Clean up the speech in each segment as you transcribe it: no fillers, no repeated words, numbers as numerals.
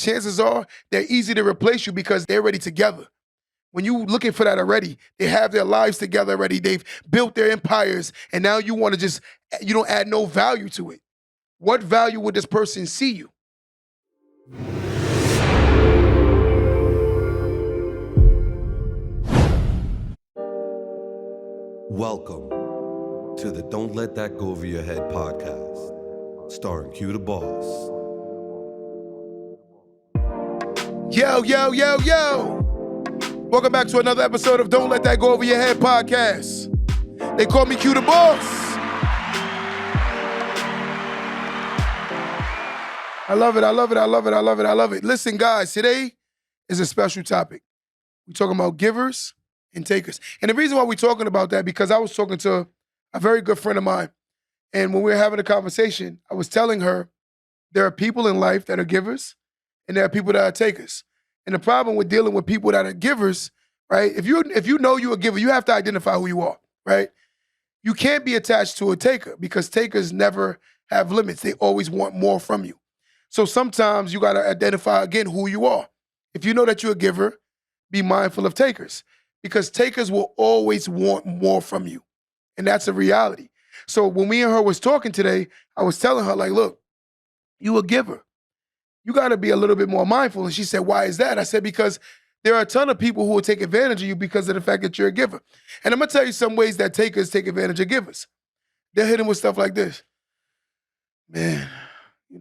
chances are they're easy to replace you because they're already together. When you looking for that already, they have their lives together already. They've built their empires, and now you want to just, you don't add no value to it. What value would this person see you? Welcome to the Don't Let That Go Over Your Head podcast, starring Q the Boss. Yo, yo, yo, yo. Welcome back to another episode of Don't Let That Go Over Your Head podcast. They call me Q the Boss. I love it, I love it, I love it, I love it, I love it. Listen, guys, today is a special topic. We're talking about givers and takers. And the reason why we're talking about that, because I was talking to a very good friend of mine, and when we were having a conversation, I was telling her there are people in life that are givers and there are people that are takers. And the problem with dealing with people that are givers, right? If you know you're a giver, you have to identify who you are, right? You can't be attached to a taker because takers never have limits. They always want more from you. So sometimes you got to identify, again, who you are. If you know that you're a giver, be mindful of takers because takers will always want more from you. And that's a reality. So when me and her was talking today, I was telling her, like, look, you a giver. You got to be a little bit more mindful. And she said, why is that? I said, because there are a ton of people who will take advantage of you because of the fact that you're a giver. And I'm going to tell you some ways that takers take advantage of givers. They're hitting with stuff like this. Man,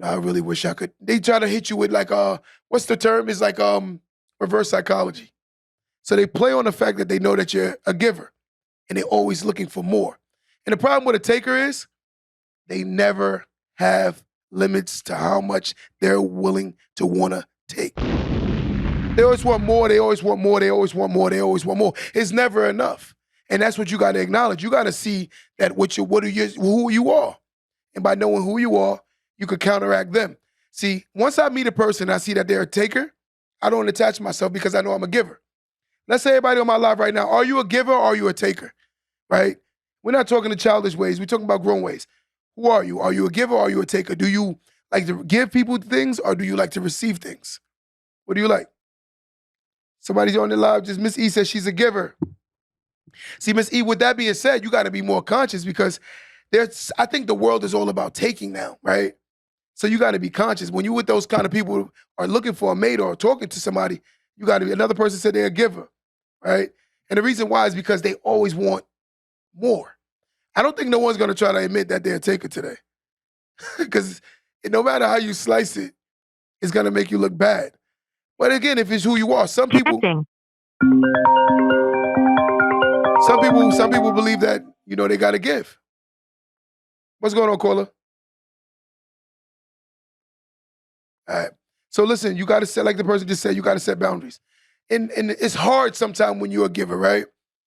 I really wish I could. They try to hit you with like, what's the term? It's like reverse psychology. So they play on the fact that they know that you're a giver and they're always looking for more. And the problem with a taker is they never have limits to how much they're willing to want to take. They always want more, they always want more, they always want more, they always want more. It's never enough. And that's what you got to acknowledge. You got to see that who you are. And by knowing who you are, you could counteract them. See, once I meet a person, I see that they're a taker, I don't attach myself because I know I'm a giver. Let's say everybody on my live right now, are you a giver or are you a taker? Right? We're not talking to childish ways. We're talking about grown ways. Who are you? Are you a giver or are you a taker? Do you like to give people things or do you like to receive things? What do you like? Somebody's on the live, just Miss E says she's a giver. See, Miss E, with that being said, you got to be more conscious because I think the world is all about taking now, right? So you got to be conscious. When you with those kind of people who are looking for a mate or talking to somebody, you got to be, another person said they're a giver, right? And the reason why is because they always want more. I don't think no one's going to try to admit that they're a taker today. Because no matter how you slice it, it's going to make you look bad. But again, if it's who you are, some people believe that, they got to give. What's going on, caller? All right. So listen, you got to set, like the person just said, you got to set boundaries. And it's hard sometimes when you're a giver, right?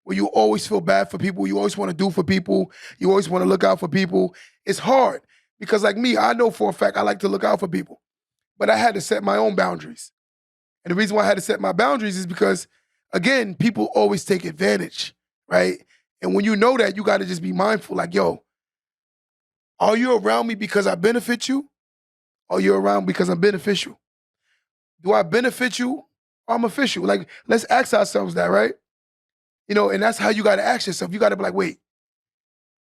Where you always feel bad for people, you always want to do for people, you always want to look out for people. It's hard because like me, I know for a fact I like to look out for people, but I had to set my own boundaries. And the reason why I had to set my boundaries is because, again, people always take advantage, right? And when you know that, you got to just be mindful, like, yo, are you around me because I benefit you? Or you're around because I'm beneficial? Do I benefit you or I'm official? Like, let's ask ourselves that, right? And that's how you got to ask yourself. You got to be like, wait,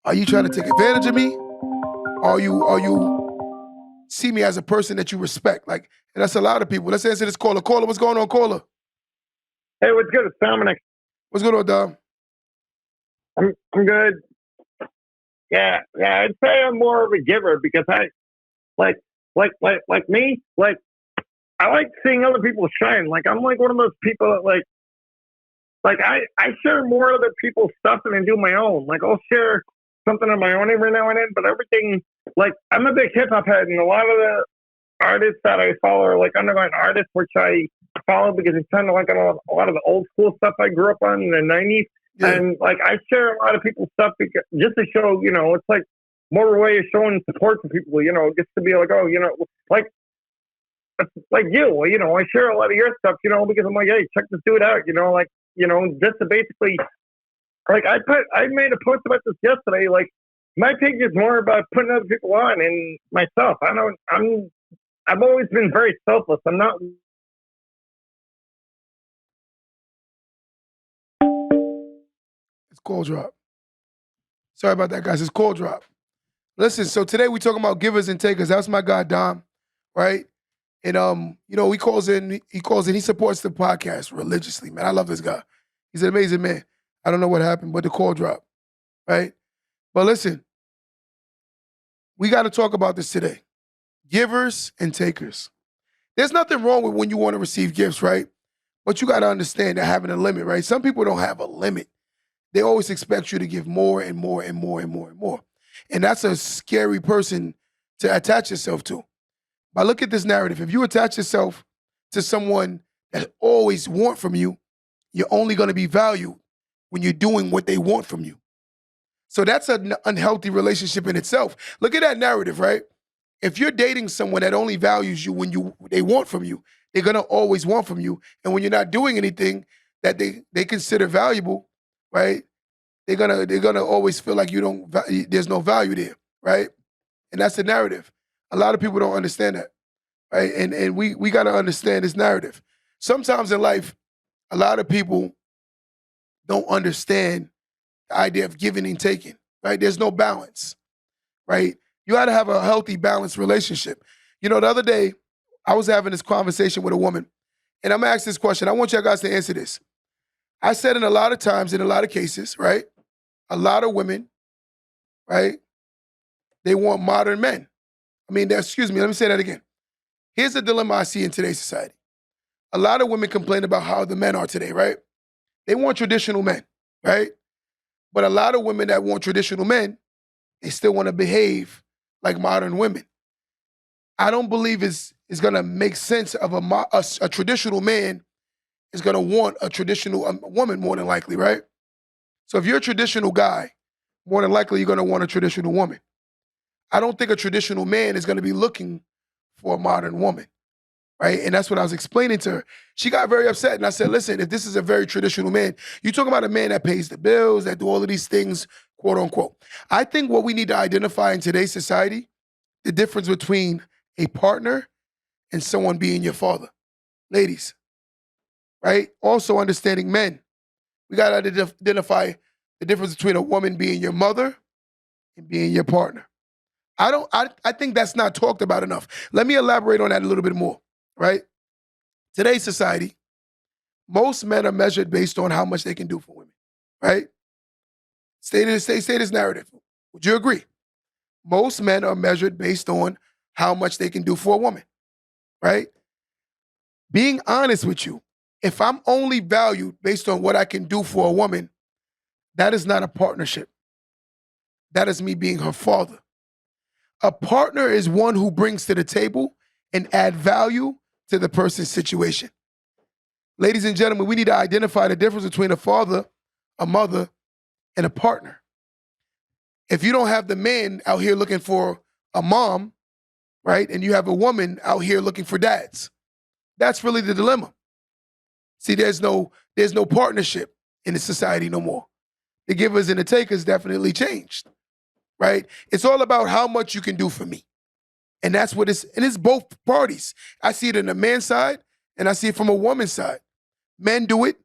are you trying to take advantage of me? Or are you see me as a person that you respect? Like, and that's a lot of people. Let's answer this caller. Caller, what's going on, caller? Hey, what's good? It's Dominic. What's going on, Dom? I'm good. Yeah, I'd say I'm more of a giver because I like me, I like seeing other people shine. Like I'm like one of those people that like I share more other people's stuff than I do my own. Like I'll share something on my own every now and then, but everything, like I'm a big hip hop head and a lot of the artists that I follow are like underground artists, which I follow because it's kind of like a lot of the old school stuff I grew up on in the 90s. Yeah. And like I share a lot of people's stuff because, just to show, it's like more of a way of showing support to people, just to be like, oh, like you, I share a lot of your stuff, because I'm like, hey, check this dude out, just to basically, like I made a post about this yesterday, like my page is more about putting other people on and myself. I'm I've always been very selfless. I'm not. It's call drop. Sorry about that, guys. It's call drop. Listen, so today we talking about givers and takers. That's my guy Dom, right? And he calls in, he supports the podcast religiously, man. I love this guy. He's an amazing man. I don't know what happened, but the call dropped, right? But listen, we got to talk about this today. Givers and takers. There's nothing wrong with when you want to receive gifts, right? But you got to understand that having a limit, right? Some people don't have a limit. They always expect you to give more and more and more and more and more. And that's a scary person to attach yourself to. But look at this narrative. If you attach yourself to someone that always want from you, you're only going to be valued when you're doing what they want from you. So that's an unhealthy relationship in itself. Look at that narrative, right? If you're dating someone that only values you when they want from you, they're going to always want from you. And when you're not doing anything that they consider valuable, right? They're gonna always feel like there's no value there, right? And that's the narrative. A lot of people don't understand that, right? And we gotta understand this narrative. Sometimes in life, a lot of people don't understand the idea of giving and taking, right? There's no balance, right? You gotta have a healthy, balanced relationship. You know, the other day, I was having this conversation with a woman, and I'm gonna ask this question. I want you guys to answer this. I said in a lot of times, in a lot of cases, right? A lot of women, right? They want modern men. Excuse me, let me say that again. Here's the dilemma I see in today's society. A lot of women complain about how the men are today, right? They want traditional men, right? But a lot of women that want traditional men, they still want to behave like modern women. I don't believe it's going to make sense of a traditional man is going to want a traditional woman more than likely, right? So if you're a traditional guy, more than likely you're going to want a traditional woman. I don't think a traditional man is going to be looking for a modern woman, right? And that's what I was explaining to her. She got very upset, and I said, listen, if this is a very traditional man, you're talking about a man that pays the bills, that do all of these things, quote unquote. I think what we need to identify in today's society, the difference between a partner and someone being your father. Ladies, right? Also understanding men. We got to identify the difference between a woman being your mother and being your partner. I think that's not talked about enough. Let me elaborate on that a little bit more, right? Today's society, most men are measured based on how much they can do for women, right? Say this narrative. Would you agree? Most men are measured based on how much they can do for a woman, right? Being honest with you, if I'm only valued based on what I can do for a woman, that is not a partnership. That is me being her father. A partner is one who brings to the table and add value to the person's situation. Ladies and gentlemen, we need to identify the difference between a father, a mother, and a partner. If you don't have the man out here looking for a mom, right, and you have a woman out here looking for dads, that's really the dilemma. See, there's no partnership in the society no more. The givers and the takers definitely changed, right? It's all about how much you can do for me. And that's what it's both parties. I see it in the man's side and I see it from a woman's side. Men do it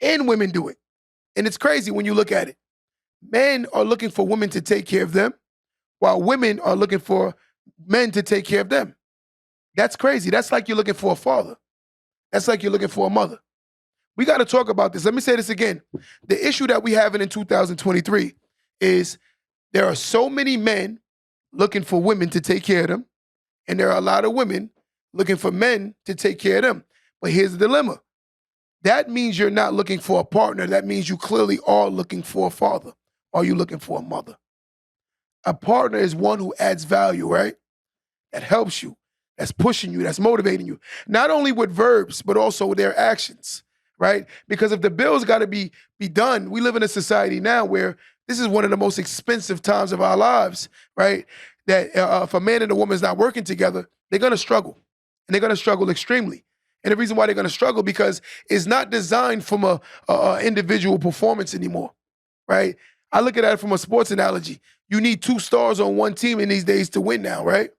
and women do it. And it's crazy when you look at it. Men are looking for women to take care of them while women are looking for men to take care of them. That's crazy. That's like you're looking for a father. That's like you're looking for a mother. We got to talk about this. Let me say this again. The issue that we have in 2023 is there are so many men looking for women to take care of them, and there are a lot of women looking for men to take care of them. But here's the dilemma. That means you're not looking for a partner. That means you clearly are looking for a father. Are you looking for a mother? A partner is one who adds value, right? That helps you, that's pushing you, that's motivating you. Not only with verbs, but also with their actions, right? Because if the bills got to be done, we live in a society now where this is one of the most expensive times of our lives, right? That if a man and a woman is not working together, they're going to struggle. And they're going to struggle extremely. And the reason why they're going to struggle because it's not designed from a individual performance anymore, right? I look at that from a sports analogy. You need 2 stars on one team in these days to win now, right?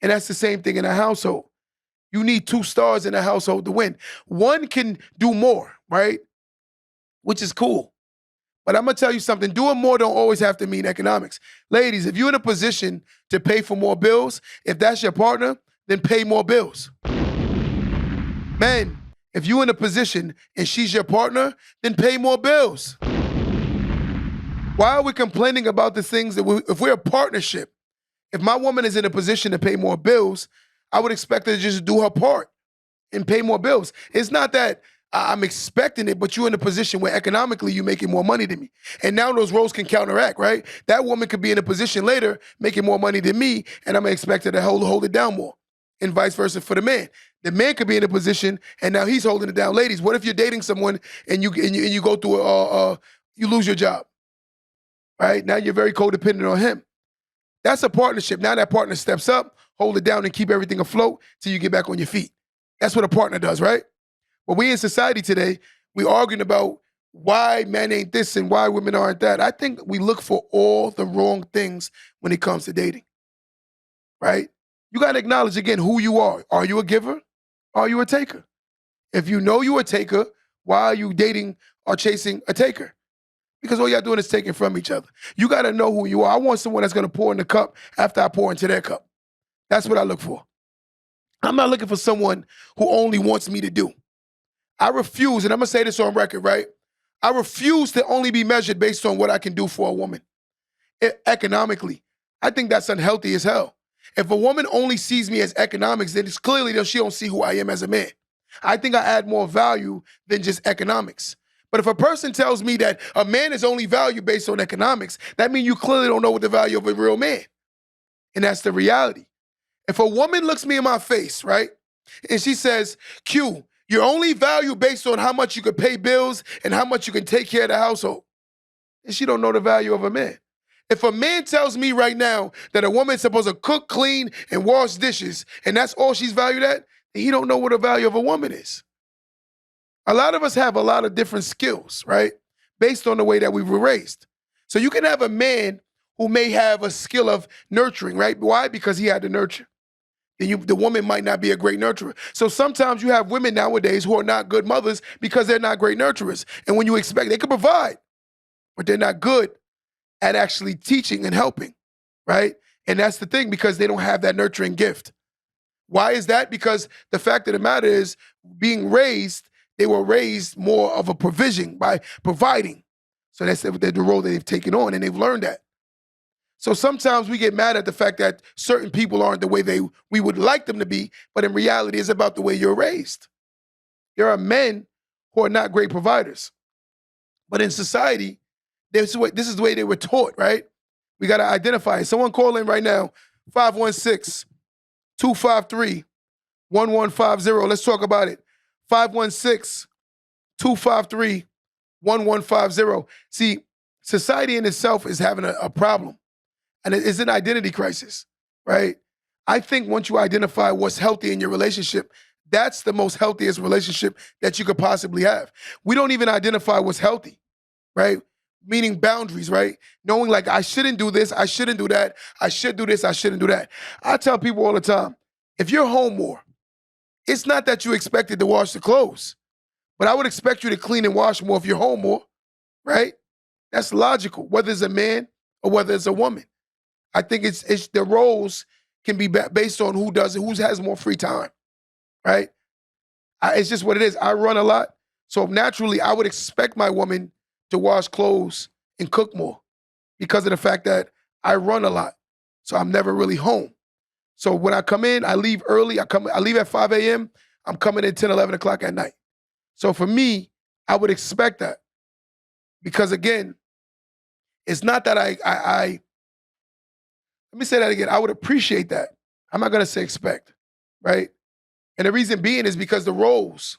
And that's the same thing in a household. You need two stars in a household to win. One can do more, right? Which is cool. But I'm gonna tell you something, doing more don't always have to mean economics. Ladies, if you're in a position to pay for more bills, if that's your partner, then pay more bills. Men, if you're in a position and she's your partner, then pay more bills. Why are we complaining about the things that if we're a partnership, if my woman is in a position to pay more bills, I would expect her to just do her part and pay more bills. It's not that I'm expecting it, but you're in a position where economically you're making more money than me. And now those roles can counteract, right? That woman could be in a position later making more money than me, and I'm gonna expect her to hold it down more. And vice versa for the man. The man could be in a position and now he's holding it down. Ladies, what if you're dating someone and you go through you lose your job, right? Now you're very codependent on him. That's a partnership. Now that partner steps up, hold it down, and keep everything afloat till you get back on your feet. That's what a partner does, right? But we in society today, we arguing about why men ain't this and why women aren't that. I think we look for all the wrong things when it comes to dating, right? You got to acknowledge again who you are. Are you a giver? Are you a taker? If you know you're a taker, why are you dating or chasing a taker? Because all y'all doing is taking from each other. You got to know who you are. I want someone that's going to pour in the cup after I pour into their cup. That's what I look for. I'm not looking for someone who only wants me to do. I refuse, and I'm going to say this on record, right? I refuse to only be measured based on what I can do for a woman. Economically, I think that's unhealthy as hell. If a woman only sees me as economics, then it's clearly that she don't see who I am as a man. I think I add more value than just economics. But if a person tells me that a man is only valued based on economics, that means you clearly don't know what the value of a real man. And that's the reality. If a woman looks me in my face, right, and she says, Q, you're only valued based on how much you can pay bills and how much you can take care of the household, and she don't know the value of a man. If a man tells me right now that a woman's supposed to cook, clean, and wash dishes, and that's all she's valued at, then he don't know what the value of a woman is. A lot of us have a lot of different skills, right? Based on the way that we were raised. So you can have a man who may have a skill of nurturing, right? Why? Because he had to nurture. Then the woman might not be a great nurturer. So sometimes you have women nowadays who are not good mothers because they're not great nurturers. And when you expect, they can provide, but they're not good at actually teaching and helping, right? And that's the thing, because they don't have that nurturing gift. Why is that? Because the fact of the matter is, being raised, they were raised more of a provision by providing. So that's the role that they've taken on, and they've learned that. So sometimes we get mad at the fact that certain people aren't the way we would like them to be, but in reality, it's about the way you're raised. There are men who are not great providers. But in society, this is the way they were taught, right? We got to identify it. Someone call in right now, 516-253-1150. Let's talk about it. 516-253-1150. See, society in itself is having a problem, and it's an identity crisis, right? I think once you identify what's healthy in your relationship, that's the most healthiest relationship that you could possibly have. We don't even identify what's healthy, right? Meaning boundaries, right? Knowing like, I shouldn't do this, I shouldn't do that, I should do this, I shouldn't do that. I tell people all the time, if you're home more, it's not that you expected to wash the clothes, but I would expect you to clean and wash more if you're home more, right? That's logical, whether it's a man or whether it's a woman. I think it's the roles can be based on who does it, who has more free time, right? It's just what it is. I run a lot, so naturally I would expect my woman to wash clothes and cook more because of the fact that I run a lot. So I'm never really home. So when I come in, I leave early. I leave at 5 a.m. I'm coming in 10, 11 o'clock at night. So for me, I would expect that. Because again, it's not that let me say that again. I would appreciate that. I'm not going to say expect, right? And the reason being is because the roles,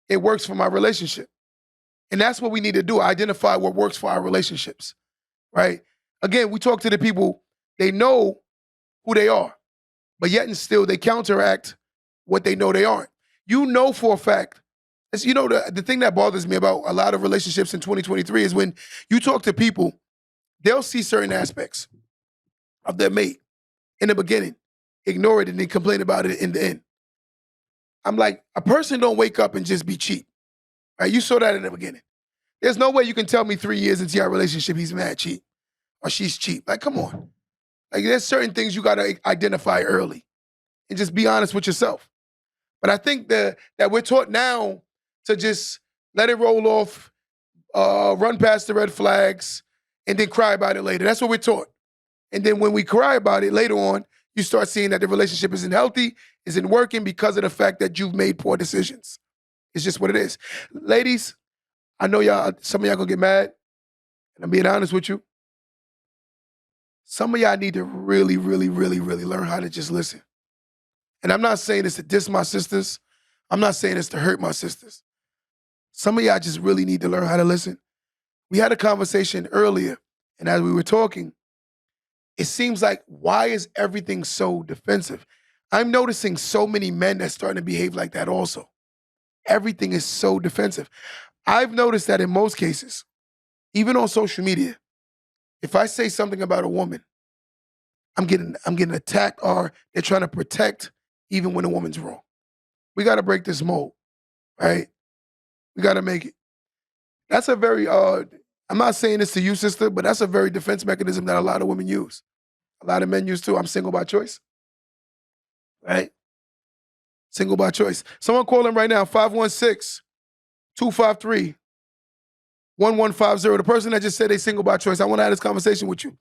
it works for my relationship. And that's what we need to do, identify what works for our relationships, right? Again, we talk to the people, they know who they are, but yet and still they counteract what they know they aren't. You know for a fact, you know, the thing that bothers me about a lot of relationships in 2023 is when you talk to people, they'll see certain aspects of their mate in the beginning, ignore it and then complain about it in the end. I'm like, a person don't wake up and just be cheap. Right? You saw that in the beginning. There's no way you can tell me 3 years into our relationship he's mad cheap or she's cheap. Like, come on. Like, there's certain things you gotta identify early and just be honest with yourself. But I think that we're taught now to just let it roll off, run past the red flags, and then cry about it later. That's what we're taught. And then when we cry about it later on, you start seeing that the relationship isn't healthy, isn't working because of the fact that you've made poor decisions. It's just what it is. Ladies, I know some of y'all gonna get mad, and I'm being honest with you. Some of y'all need to really, really, really, really learn how to just listen. And I'm not saying this to diss my sisters. I'm not saying this to hurt my sisters. Some of y'all just really need to learn how to listen. We had a conversation earlier, and as we were talking, it seems like, why is everything so defensive? I'm noticing so many men that's starting to behave like that also. Everything is so defensive. I've noticed that in most cases, even on social media, if I say something about a woman, I'm getting attacked, or they're trying to protect even when a woman's wrong. We got to break this mold, right? We got to make it. That's a very, I'm not saying this to you, sister, but that's a very defense mechanism that a lot of women use. A lot of men use too. I'm single by choice, right? Single by choice. Someone call him right now, 516-253-1150. The person that just said they single by choice, I want to have this conversation with you.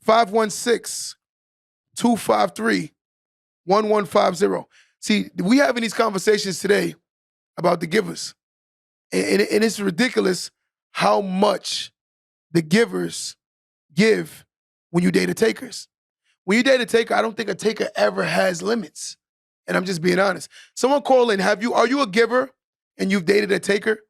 516-253-1150. See, we having these conversations today about the givers. And it's ridiculous how much the givers give when you date a takers. When you date a taker, I don't think a taker ever has limits. And I'm just being honest. Someone call in, are you a giver and you've dated a taker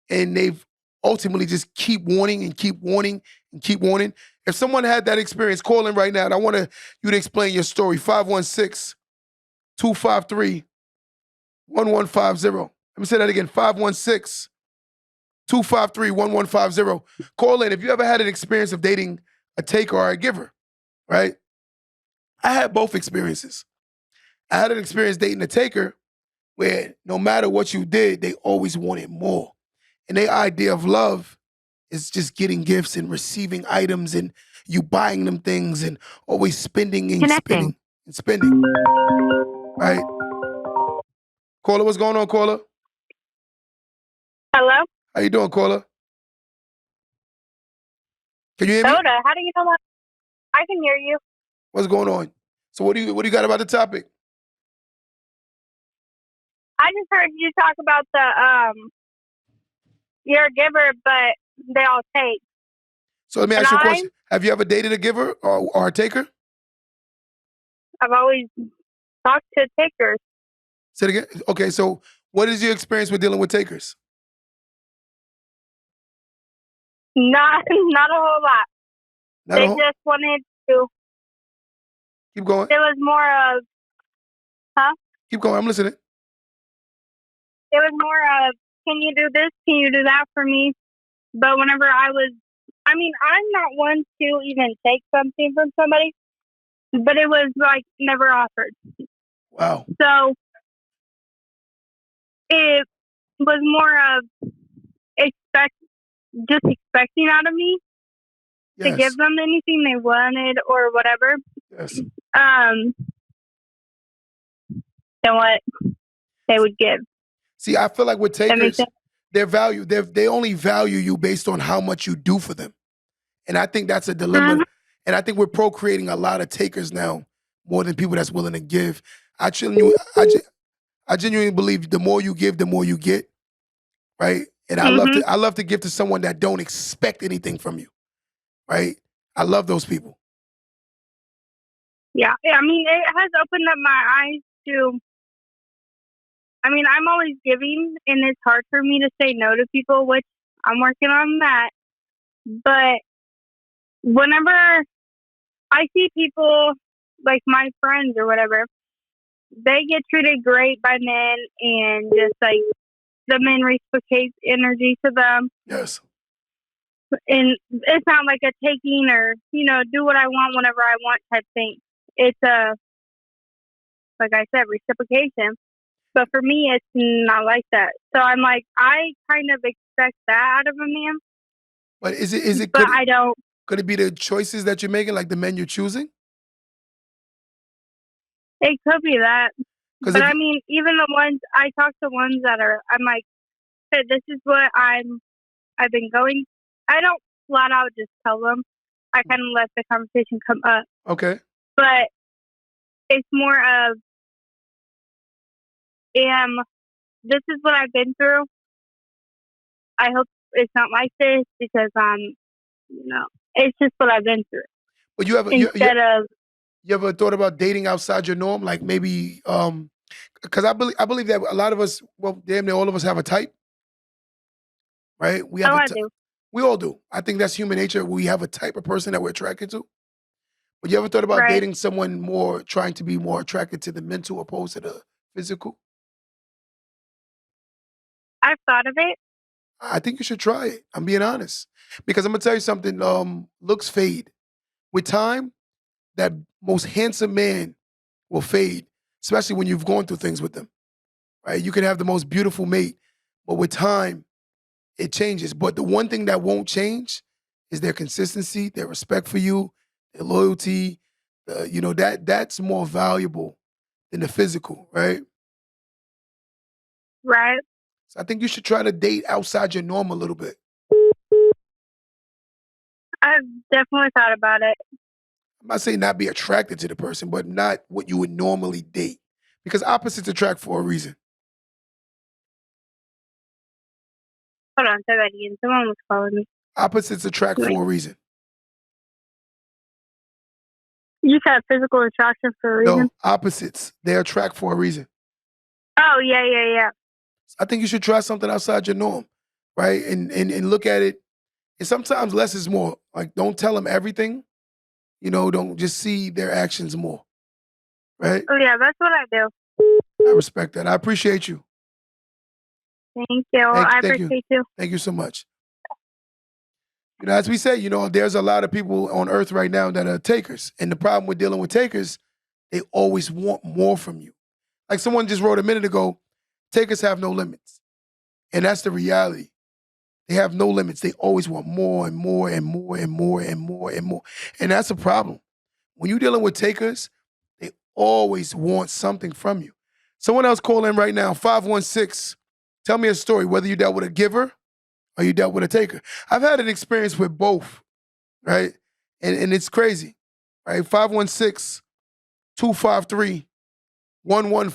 and they've ultimately just keep wanting and keep wanting and keep wanting? If someone had that experience, call in right now, and I want you to explain your story. 516-253-1150. Let me say that again, 516-253-1150. Call in if you ever had an experience of dating a taker or a giver, right? I had both experiences. I had an experience dating a taker where no matter what you did, they always wanted more. And their idea of love is just getting gifts and receiving items and you buying them things and always spending and spending and spending, right? Caller, what's going on, caller? Hello? How you doing, caller? Can you hear me? Soda, how do you know what? I can hear you. What's going on? So what do you got about the topic? I just heard you talk about you're a giver, but they all take. So let me ask you a question. Have you ever dated a giver or a taker? I've always talked to takers. Say it again. Okay, so what is your experience with dealing with takers? Not a whole lot. They just wanted to. Keep going. It was more of, Keep going. I'm listening. It was more of, can you do this? Can you do that for me? But whenever I'm not one to even take something from somebody, but it was like never offered. Wow. So it was more of expecting out of me to give them anything they wanted or whatever. Yes. Than what they would give. See, I feel like with takers, they only value you based on how much you do for them. And I think that's a dilemma. Mm-hmm. And I think we're procreating a lot of takers now more than people that's willing to give. I genuinely believe the more you give, the more you get. Right? And I love to give to someone that don't expect anything from you. Right? I love those people. Yeah. I mean, it has opened up my eyes to, I'm always giving, and it's hard for me to say no to people, which I'm working on that. But whenever I see people, like my friends or whatever, they get treated great by men, and just like the men reciprocate energy to them. Yes. And it's not like a taking or, do what I want whenever I want type thing. It's like I said, reciprocation. But for me, it's not like that. So I'm like, I kind of expect that out of a man, But is it but I don't. could it be the choices that you're making, like the men you're choosing? It could be that. Because But if I mean, even the ones I talk to ones that are, I'm like, hey, this is what I've been going. I don't flat out just tell them. I kind of let the conversation come up. okay, But it's more of, this is what I've been through. I hope it's not like this because it's just what I've been through. but Instead of, you ever thought about dating outside your norm, like maybe because I believe that a lot of us, well, damn near all of us have a type, right? We have oh, a I type. do. We all do. I think that's human nature. We have a type of person that we're attracted to. But you ever thought about Right. dating someone more, trying to be more attracted to the mental opposed to the physical? I've thought of it. I think you should try it. I'm being honest. Because I'm gonna tell you something, looks fade. With time, that most handsome man will fade, especially when you've gone through things with them. Right? You can have the most beautiful mate, but with time, it changes. But the one thing that won't change is their consistency, their respect for you, their loyalty. That's more valuable than the physical, right? Right. So I think you should try to date outside your norm a little bit. I've definitely thought about it. I'm not saying not be attracted to the person, but not what you would normally date. Because opposites attract for a reason. Hold on, say that again. Someone was calling me. Opposites attract Wait. for a reason. You said physical attraction for a reason? No, opposites, they attract for a reason. Oh, yeah. I think you should try something outside your norm, right? And look at it. And sometimes less is more. Like, don't tell them everything. Don't just see their actions more, right? Oh, yeah, that's what I do. I respect that. I appreciate you. Thank you. I Thank you. appreciate you. Thank you so much. As we say, there's a lot of people on earth right now that are takers. And the problem with dealing with takers, they always want more from you. Like someone just wrote a minute ago, takers have no limits. And that's the reality. They have no limits. They always want more and more and more and more and more and more. And that's a problem. When you're dealing with takers, they always want something from you. Someone else call in right now, 516. Tell me a story, whether you dealt with a giver or you dealt with a taker. I've had an experience with both, right? And it's crazy, right? 516-253-1150. One more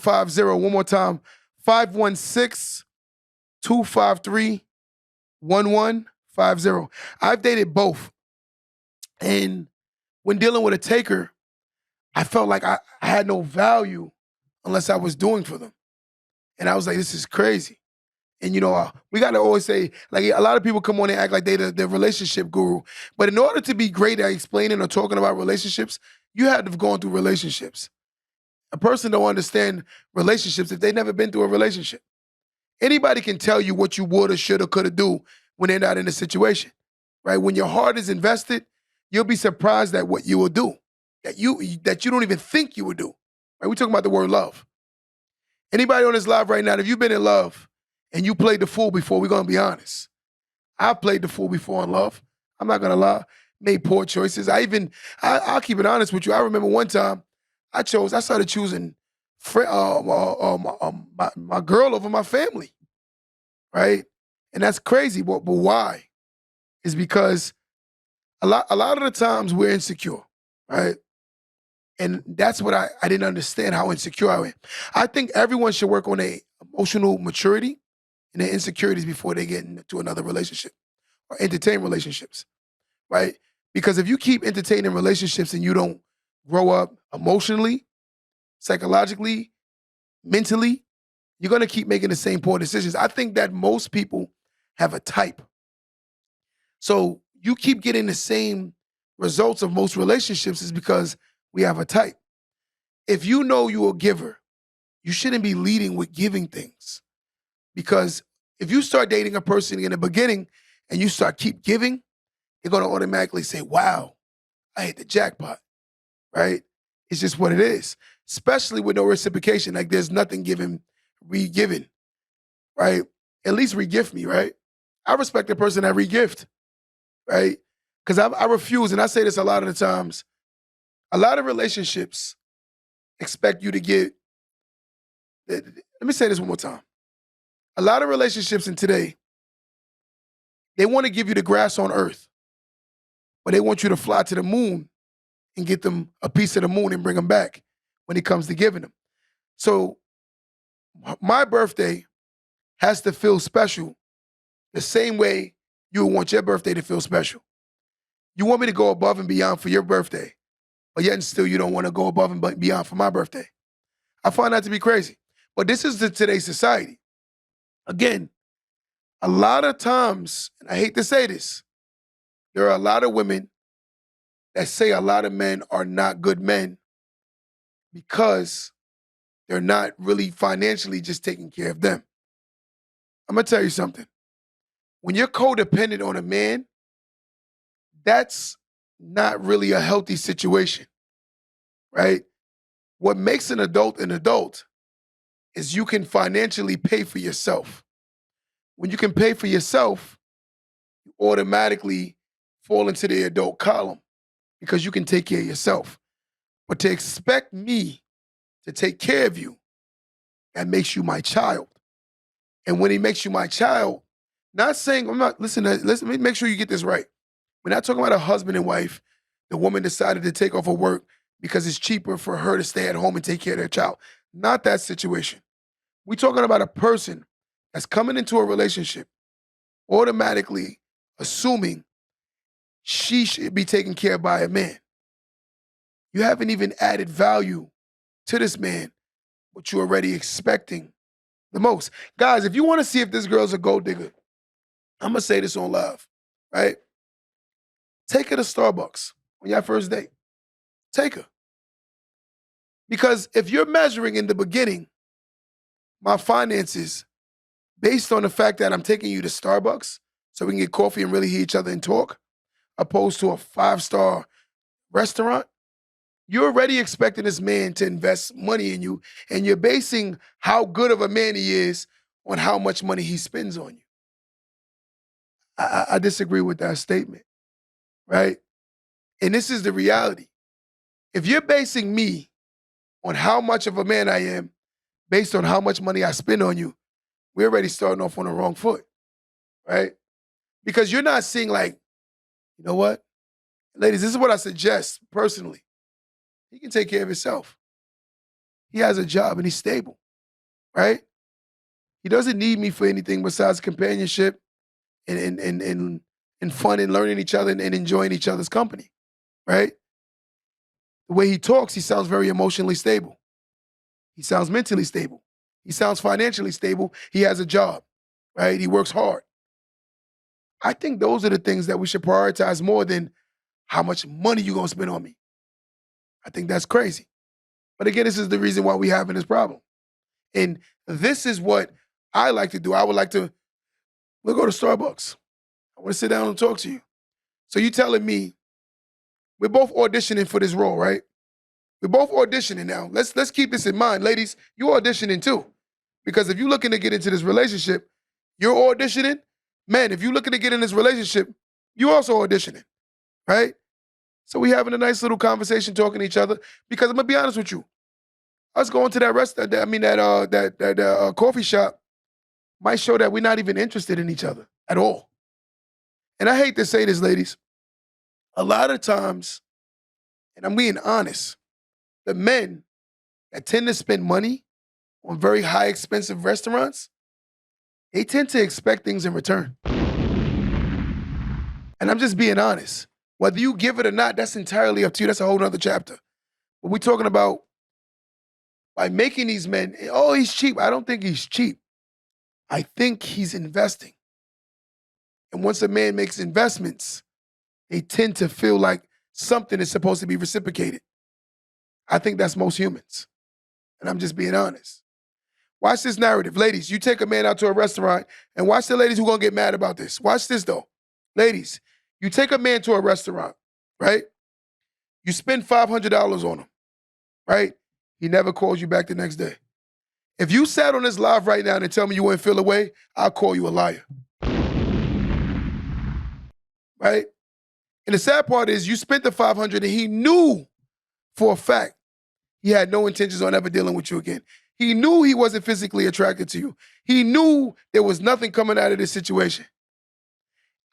time, 516-253-1150. I've dated both. And when dealing with a taker, I felt like I had no value unless I was doing for them. And I was like, this is crazy. And we got to always say, like, a lot of people come on and act like they the relationship guru. But in order to be great at explaining or talking about relationships, you have to have gone through relationships. A person don't understand relationships if they've never been through a relationship. Anybody can tell you what you would or should or could have do when they're not in a situation, right? When your heart is invested, you'll be surprised at what you will do that you don't even think you would do. Right? We're talking about the word love. Anybody on this live right now, if you've been in love and you played the fool before, we're gonna be honest. I've played the fool before in love. I'm not gonna lie. Made poor choices. I'll keep it honest with you. I remember one time I started choosing my girl over my family, right? And that's crazy. But why? Is because a lot of the times we're insecure, right? And that's what I didn't understand how insecure I am. I think everyone should work on their emotional maturity and their insecurities before they get into another relationship or entertain relationships, right? Because if you keep entertaining relationships and you don't grow up emotionally, psychologically, mentally, you're gonna keep making the same poor decisions. I think that most people have a type. So you keep getting the same results of most relationships is because we have a type. If you know you're a giver, you shouldn't be leading with giving things. Because if you start dating a person in the beginning and you start keep giving, they're gonna automatically say, wow, I hit the jackpot, right? It's just what it is, especially with no reciprocation. Like there's nothing given, re-given, right? At least re-gift me, right? I respect the person that re-gift, right? Because I refuse, and I say this a lot of the times, a lot of relationships expect you to get, let me say this one more time. A lot of relationships in today, they want to give you the grass on earth, but they want you to fly to the moon and get them a piece of the moon and bring them back when it comes to giving them. So my birthday has to feel special the same way you would want your birthday to feel special. You want me to go above and beyond for your birthday, but yet and still you don't want to go above and beyond for my birthday. I find that to be crazy. But this is today's society. Again, a lot of times, and I hate to say this, there are a lot of women that say a lot of men are not good men because they're not really financially just taking care of them. I'm gonna tell you something. When you're codependent on a man, that's not really a healthy situation, right? What makes an adult is you can financially pay for yourself. When you can pay for yourself, you automatically fall into the adult column because you can take care of yourself. But to expect me to take care of you, that makes you my child. And when he makes you my child, not saying, listen, let me make sure you get this right. We're not talking about a husband and wife. The woman decided to take off her work because it's cheaper for her to stay at home and take care of their child. Not that situation. We're talking about a person that's coming into a relationship automatically assuming she should be taken care of by a man. You haven't even added value to this man, but you're already expecting the most. Guys, if you want to see if this girl's a gold digger, I'm going to say this on live, right? Take her to Starbucks on your first date. Take her. Because if you're measuring in the beginning my finances based on the fact that I'm taking you to Starbucks so we can get coffee and really hear each other and talk, opposed to a 5-star restaurant, you're already expecting this man to invest money in you, and you're basing how good of a man he is on how much money he spends on you. I disagree with that statement, right? And this is the reality. If you're basing me on how much of a man I am based on how much money I spend on you, we're already starting off on the wrong foot, right? Because you're not seeing like, you know what? Ladies, this is what I suggest personally. He can take care of himself. He has a job and he's stable, right? He doesn't need me for anything besides companionship and fun and learning each other and enjoying each other's company, right? The way he talks, he sounds very emotionally stable. He sounds mentally stable. He sounds financially stable. He has a job, right? He works hard. I think those are the things that we should prioritize more than how much money you're gonna spend on me. I think that's crazy. But again, this is the reason why we're having this problem. And this is what I like to do. I would like to, we'll go to Starbucks. I want to sit down and talk to you. So you telling me we're both auditioning for this role, right? We're both auditioning now. Let's keep this in mind. Ladies, you're auditioning too. Because if you're looking to get into this relationship, you're auditioning. Man, if you're looking to get in this relationship, you're also auditioning, right? So we having a nice little conversation talking to each other. Because I'm gonna be honest with you, us going to that coffee shop might show that we're not even interested in each other at all. And I hate to say this, ladies, a lot of times, and I'm being honest, the men that tend to spend money on very high expensive restaurants, they tend to expect things in return. And I'm just being honest. Whether you give it or not, that's entirely up to you. That's a whole nother chapter. But we're talking about by making these men, oh, he's cheap. I don't think he's cheap. I think he's investing. And once a man makes investments, they tend to feel like something is supposed to be reciprocated. I think that's most humans. And I'm just being honest. Watch this narrative. Ladies, you take a man out to a restaurant and watch the ladies who are going to get mad about this. Watch this though. Ladies, you take a man to a restaurant, right? You spend $500 on him. right? He never calls you back the next day. If you sat on this live right now and tell me you wouldn't feel away, I'll call you a liar. Right? And the sad part is you spent the $500 and he knew for a fact he had no intentions on ever dealing with you again. He knew he wasn't physically attracted to you. He knew there was nothing coming out of this situation.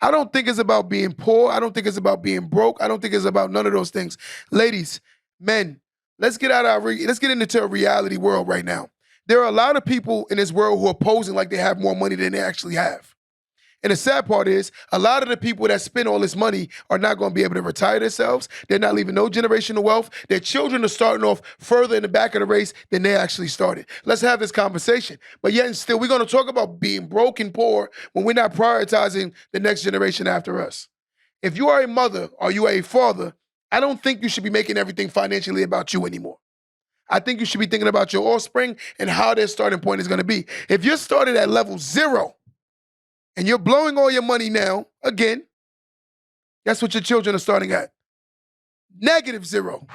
I don't think it's about being poor. I don't think it's about being broke. I don't think it's about none of those things. Ladies, men, let's get into a reality world right now. There are a lot of people in this world who are posing like they have more money than they actually have. And the sad part is, a lot of the people that spend all this money are not going to be able to retire themselves. They're not leaving no generational wealth. Their children are starting off further in the back of the race than they actually started. Let's have this conversation. But yet and still, we're going to talk about being broke and poor when we're not prioritizing the next generation after us. If you are a mother or you are a father, I don't think you should be making everything financially about you anymore. I think you should be thinking about your offspring and how their starting point is going to be. If you're started at level 0, and you're blowing all your money now, again, that's what your children are starting at. -0.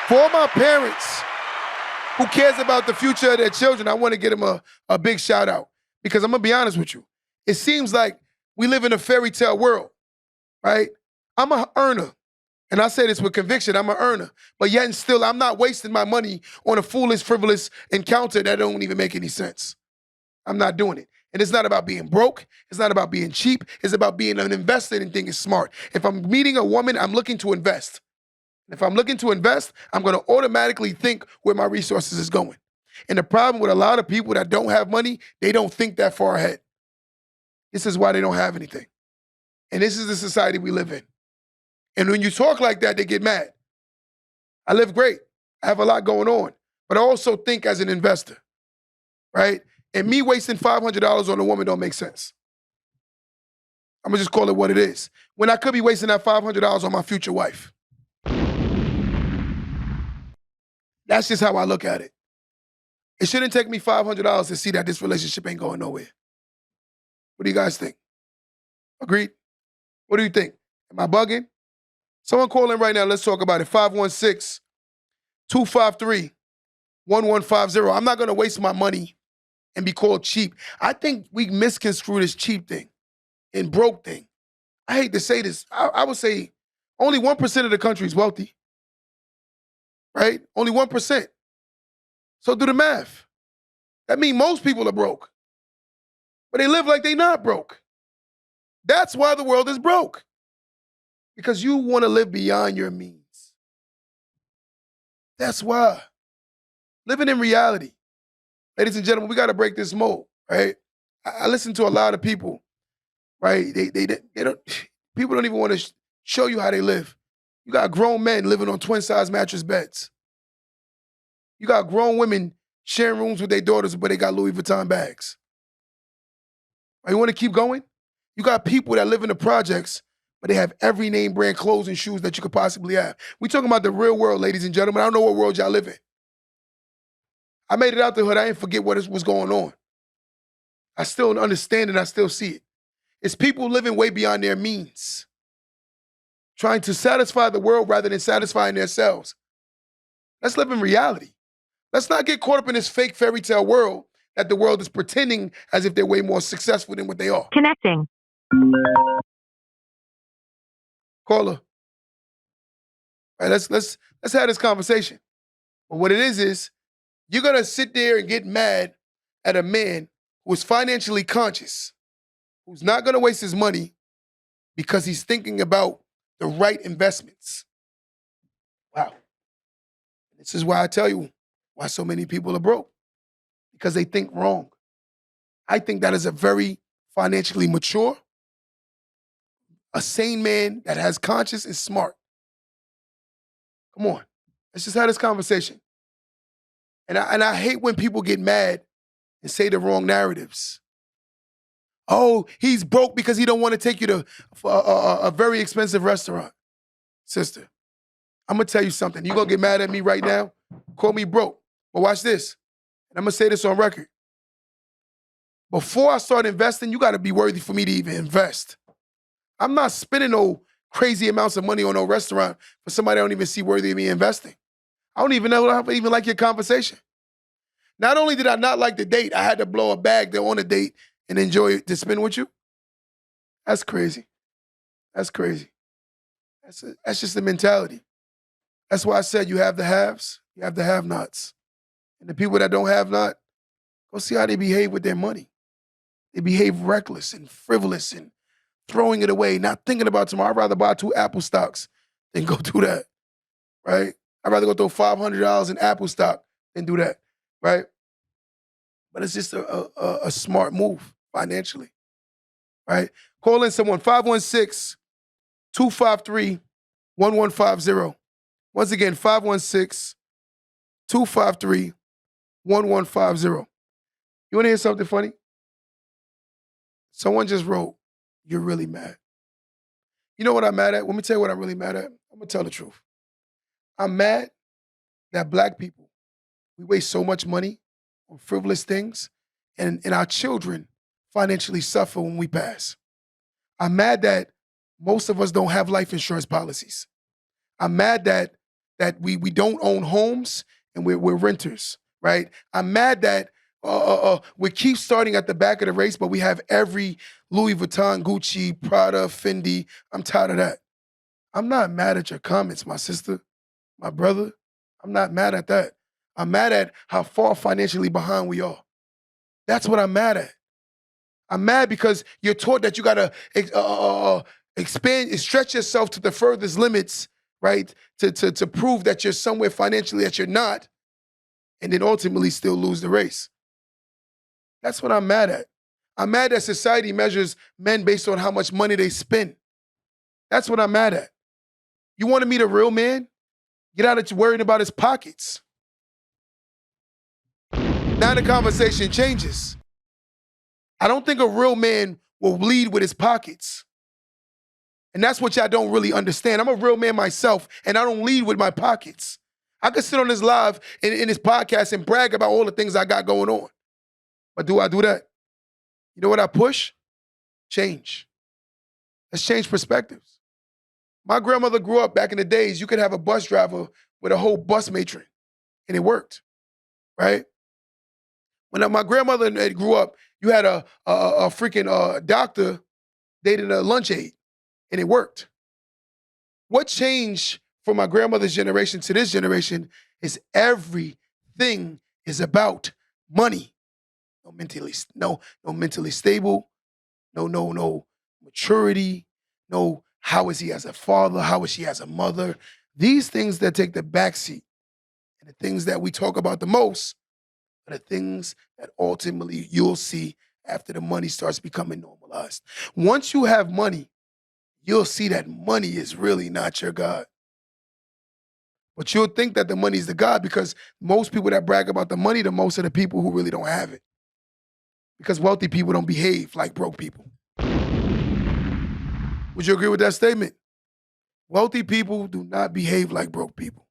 For all my parents who cares about the future of their children, I want to give them a big shout out. Because I'm going to be honest with you. It seems like we live in a fairy tale world, right? I'm an earner. And I say this with conviction, I'm an earner. But yet and still, I'm not wasting my money on a foolish, frivolous encounter that don't even make any sense. I'm not doing it. And it's not about being broke. It's not about being cheap. It's about being an investor and thinking smart. If I'm meeting a woman, I'm looking to invest. And if I'm looking to invest, I'm going to automatically think where my resources is going. And the problem with a lot of people that don't have money, they don't think that far ahead. This is why they don't have anything. And this is the society we live in. And when you talk like that, they get mad. I live great. I have a lot going on. But I also think as an investor, right? And me wasting $500 on a woman don't make sense. I'm gonna just call it what it is. When I could be wasting that $500 on my future wife. That's just how I look at it. It shouldn't take me $500 to see that this relationship ain't going nowhere. What do you guys think? Agreed? What do you think? Am I bugging? Someone call in right now. Let's talk about it. 516-253-1150. I'm not gonna waste my money and be called cheap. I think we misconstrue this cheap thing and broke thing. I hate to say this. I would say only 1% of the country is wealthy, right? Only 1%. So do the math. That means most people are broke, but they live like they're not broke. That's why the world is broke, because you want to live beyond your means. That's why. Living in reality. Ladies and gentlemen, we got to break this mold, right? I listen to a lot of people, right? They don't, people don't even want to show you how they live. You got grown men living on twin-size mattress beds. You got grown women sharing rooms with their daughters, but they got Louis Vuitton bags. Right, you want to keep going? You got people that live in the projects, but they have every name brand clothes and shoes that you could possibly have. We talking about the real world, ladies and gentlemen. I don't know what world y'all live in. I made it out the hood. I didn't forget what was going on. I still understand and I still see it. It's people living way beyond their means, trying to satisfy the world rather than satisfying themselves. Let's live in reality. Let's not get caught up in this fake fairy tale world that the world is pretending as if they're way more successful than what they are. Connecting. Caller. All right, let's have this conversation. But what it is you're gonna sit there and get mad at a man who is financially conscious, who's not gonna waste his money because he's thinking about the right investments. Wow. This is why I tell you why so many people are broke. Because they think wrong. I think that is a very financially mature, a sane man that has conscience and smart. Come on. Let's just have this conversation. And I hate when people get mad and say the wrong narratives. Oh, he's broke because he don't want to take you to a very expensive restaurant. Sister, I'm going to tell you something. You're going to get mad at me right now? Call me broke. But watch this. And I'm going to say this on record. Before I start investing, you got to be worthy for me to even invest. I'm not spending no crazy amounts of money on no restaurant for somebody I don't even see worthy of me investing. I don't even know if I even like your conversation. Not only did I not like the date, I had to blow a bag to on a date and enjoy it to spend with you. That's crazy. That's crazy. That's just the mentality. That's why I said you have the haves, you have the have-nots. And the people that don't have not, go see how they behave with their money. They behave reckless and frivolous and throwing it away, not thinking about tomorrow. I'd rather buy 2 Apple stocks than go do that, right? I'd rather go throw $500 in Apple stock than do that, right? But it's just a smart move financially, right? Call in someone, 516-253-1150. Once again, 516-253-1150. You want to hear something funny? Someone just wrote, "You're really mad." You know what I'm mad at? Let me tell you what I'm really mad at. I'm going to tell the truth. I'm mad that black people, we waste so much money on frivolous things, and our children financially suffer when we pass. I'm mad that most of us don't have life insurance policies. I'm mad that we don't own homes and we're renters, right? I'm mad that we keep starting at the back of the race, but we have every Louis Vuitton, Gucci, Prada, Fendi. I'm tired of that. I'm not mad at your comments, my sister, my brother. I'm not mad at that. I'm mad at how far financially behind we are. That's what I'm mad at. I'm mad because you're taught that you gotta expand and stretch yourself to the furthest limits, right? To prove that you're somewhere financially that you're not, and then ultimately still lose the race. That's what I'm mad at. I'm mad that society measures men based on how much money they spend. That's what I'm mad at. You want to meet a real man? Get out of worrying about his pockets. Now the conversation changes. I don't think a real man will lead with his pockets. And that's what y'all don't really understand. I'm a real man myself, and I don't lead with my pockets. I could sit on this live in this podcast and brag about all the things I got going on. But do I do that? You know what I push? Change. Let's change perspectives. My grandmother grew up back in the days, you could have a bus driver with a whole bus matron, and it worked, right? When my grandmother grew up, you had a freaking doctor dating a lunch aide, and it worked. What changed from my grandmother's generation to this generation is everything is about money. No mentally stable, no maturity, no how is he as a father, how is she as a mother. These things that take the backseat and the things that we talk about the most are the things that ultimately you'll see after the money starts becoming normalized. Once you have money, you'll see that money is really not your God. But you'll think that the money is the God because most people that brag about the money the most are the people who really don't have it. Because wealthy people don't behave like broke people. Would you agree with that statement? Wealthy people do not behave like broke people.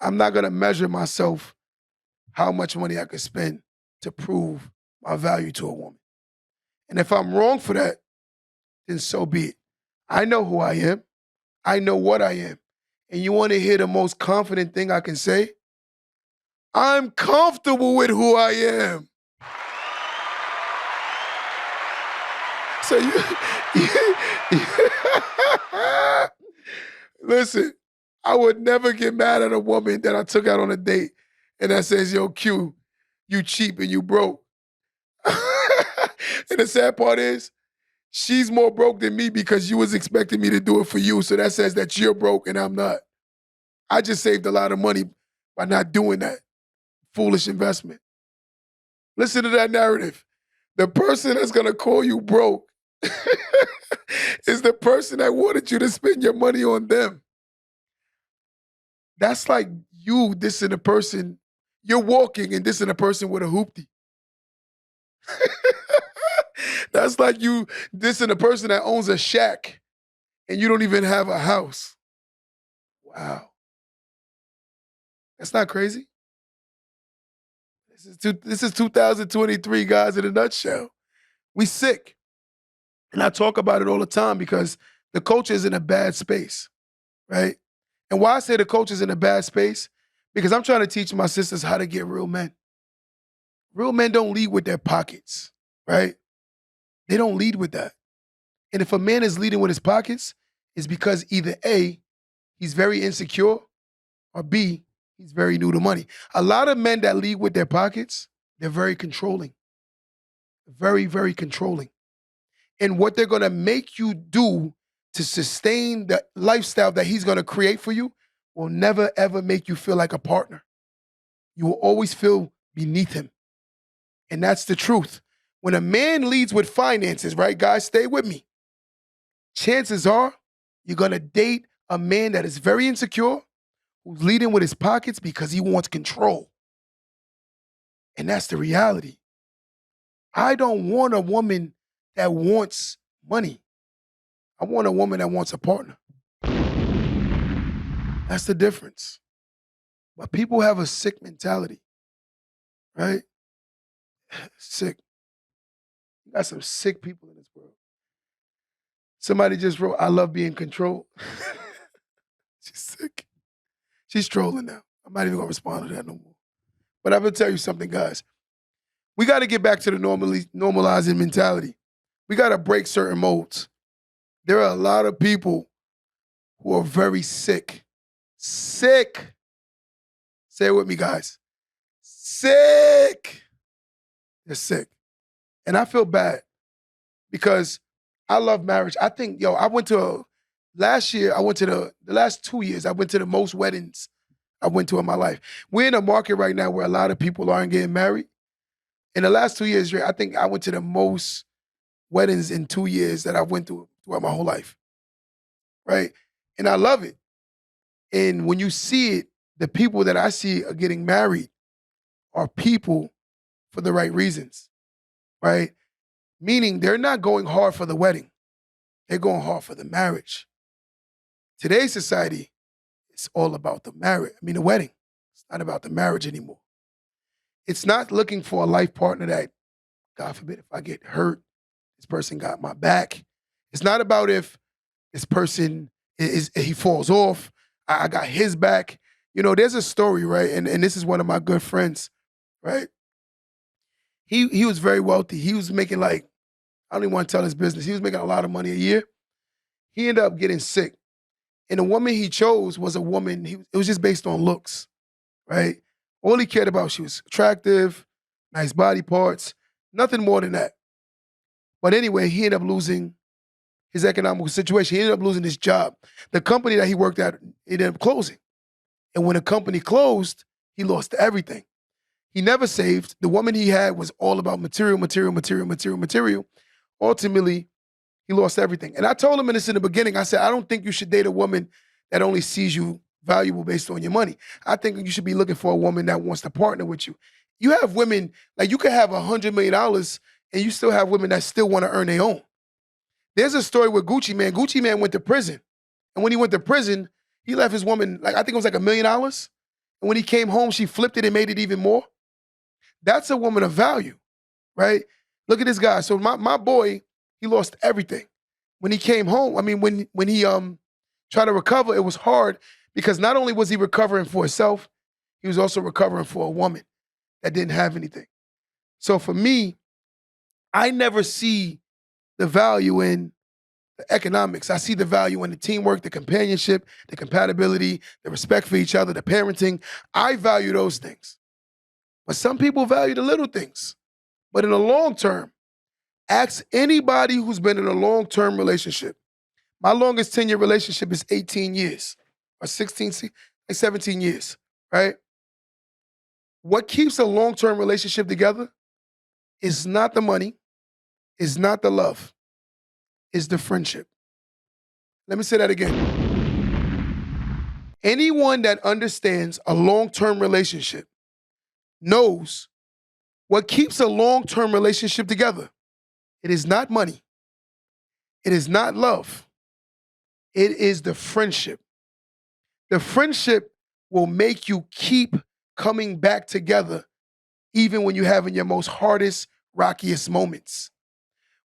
I'm not going to measure myself how much money I could spend to prove my value to a woman. And if I'm wrong for that, then so be it. I know who I am. I know what I am. And you want to hear the most confident thing I can say? I'm comfortable with who I am. So listen, I would never get mad at a woman that I took out on a date and that says, "Yo, Q, you cheap and you broke." And the sad part is, she's more broke than me because you was expecting me to do it for you. So that says that you're broke and I'm not. I just saved a lot of money by not doing that. Foolish investment. Listen to that narrative. The person that's gonna call you broke is the person that wanted you to spend your money on them. That's like you dissing a person, you're walking and dissing a person with a hoopty. That's like you dissing a person that owns a shack and you don't even have a house. Wow. That's not crazy. This is 2023, guys, in a nutshell. We sick. And I talk about it all the time because the culture is in a bad space, right? And why I say the culture is in a bad space, because I'm trying to teach my sisters how to get real men. Real men don't lead with their pockets, right? They don't lead with that. And if a man is leading with his pockets, it's because either A, he's very insecure, or B, he's very new to money. A lot of men that lead with their pockets, they're very controlling. Very, very controlling. And what they're gonna make you do to sustain the lifestyle that he's gonna create for you will never ever make you feel like a partner. You will always feel beneath him. And that's the truth. When a man leads with finances, right, guys, stay with me. Chances are you're gonna date a man that is very insecure, who's leading with his pockets because he wants control. And that's the reality. I don't want a woman that wants money. I want a woman that wants a partner. That's the difference. But people have a sick mentality, right? Sick. You got some sick people in this world. Somebody just wrote, I love being controlled. She's sick. She's trolling now. I'm not even gonna respond to that no more. But I'm gonna tell you something, guys. We gotta get back to the normalizing mentality. We gotta break certain molds. There are a lot of people who are very sick. Sick. Say it with me, guys. Sick. They're sick. And I feel bad because I love marriage. I think, last year, I went to the last 2 years, I went to the most weddings I went to in my life. We're in a market right now where a lot of people aren't getting married. In the last 2 years, I think I went to the most weddings in 2 years that I went through throughout my whole life, right? And I love it. And when you see it, the people that I see are getting married are people for the right reasons, right? Meaning they're not going hard for the wedding. They're going hard for the marriage. Today's society, it's all about the wedding. It's not about the marriage anymore. It's not looking for a life partner that, God forbid, if I get hurt, this person got my back. It's not about if this person he falls off, I got his back. There's a story, right? And this is one of my good friends, right? He was very wealthy. He was making like, I don't even want to tell his business. He was making a lot of money a year. He ended up getting sick. And the woman he chose was a woman, it was just based on looks, right? All he cared about, she was attractive, nice body parts, nothing more than that. But anyway, he ended up losing his economic situation. He ended up losing his job. The company that he worked at, it ended up closing. And when the company closed, he lost everything. He never saved. The woman he had was all about material. Ultimately, he lost everything. And I told him this in the beginning. I said, I don't think you should date a woman that only sees you valuable based on your money. I think you should be looking for a woman that wants to partner with you. You have women, like you could have $100 million and you still have women that still want to earn their own. There's a story with Gucci Man. Gucci Man went to prison. And when he went to prison, he left his woman, I think it was like $1 million. And when he came home, she flipped it and made it even more. That's a woman of value, right? Look at this guy. So my boy, he lost everything. When he came home, when he tried to recover, it was hard because not only was he recovering for himself, he was also recovering for a woman that didn't have anything. So for me, I never see the value in the economics. I see the value in the teamwork, the companionship, the compatibility, the respect for each other, the parenting. I value those things. But some people value the little things. But in the long term, ask anybody who's been in a long-term relationship. My longest 10-year relationship is 18 years or 17 years, right? What keeps a long-term relationship together is not the money, is not the love, is the friendship. Let me say that again. Anyone that understands a long-term relationship knows what keeps a long-term relationship together. It is not money. It is not love. It is the friendship. The friendship will make you keep coming back together even when you're having your most hardest, rockiest moments.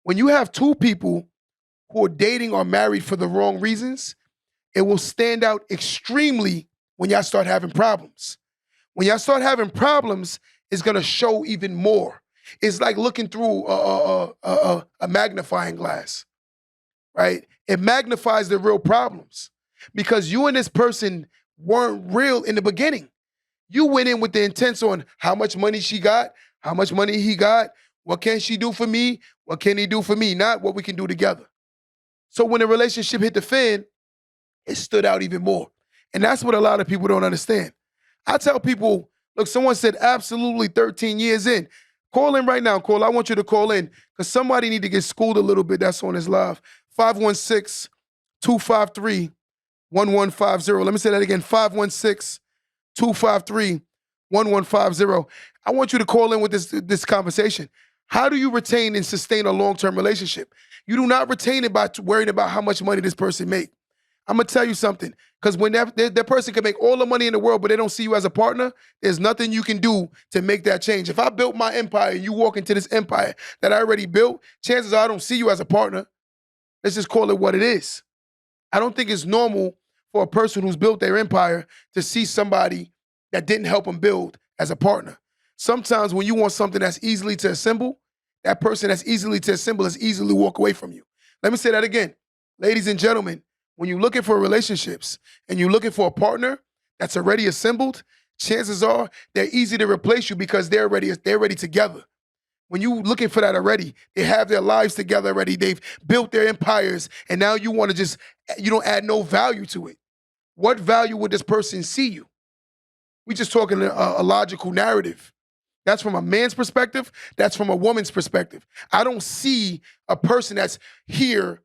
When you have two people who are dating or married for the wrong reasons, it will stand out extremely when y'all start having problems. When y'all start having problems, it's gonna show even more. It's like looking through a magnifying glass, right? It magnifies the real problems because you and this person weren't real in the beginning. You went in with the intent on how much money she got, how much money he got, what can she do for me, what can he do for me, not what we can do together. So when the relationship hit the fan, it stood out even more. And that's what a lot of people don't understand. I tell people, look, someone said absolutely 13 years in. Call in right now, Cole. I want you to call in because somebody need to get schooled a little bit. That's on his live. 516-253-1150. Let me say that again, 516-253-1150. I want you to call in with this conversation. How do you retain and sustain a long-term relationship? You do not retain it by worrying about how much money this person make. I'm gonna tell you something, because when that person can make all the money in the world, but they don't see you as a partner, there's nothing you can do to make that change. If I built my empire and you walk into this empire that I already built, chances are I don't see you as a partner. Let's just call it what it is. I don't think it's normal for a person who's built their empire to see somebody that didn't help them build as a partner. Sometimes when you want something that's easily to assemble, that person that's easily to assemble is easily walk away from you. Let me say that again. Ladies and gentlemen, when you're looking for relationships and you're looking for a partner that's already assembled, chances are they're easy to replace you because they're already together. When you're looking for that already, they have their lives together already. They've built their empires, and now you want to you don't add no value to it. What value would this person see you? We're just talking a logical narrative. That's from a man's perspective. That's from a woman's perspective. I don't see a person that's here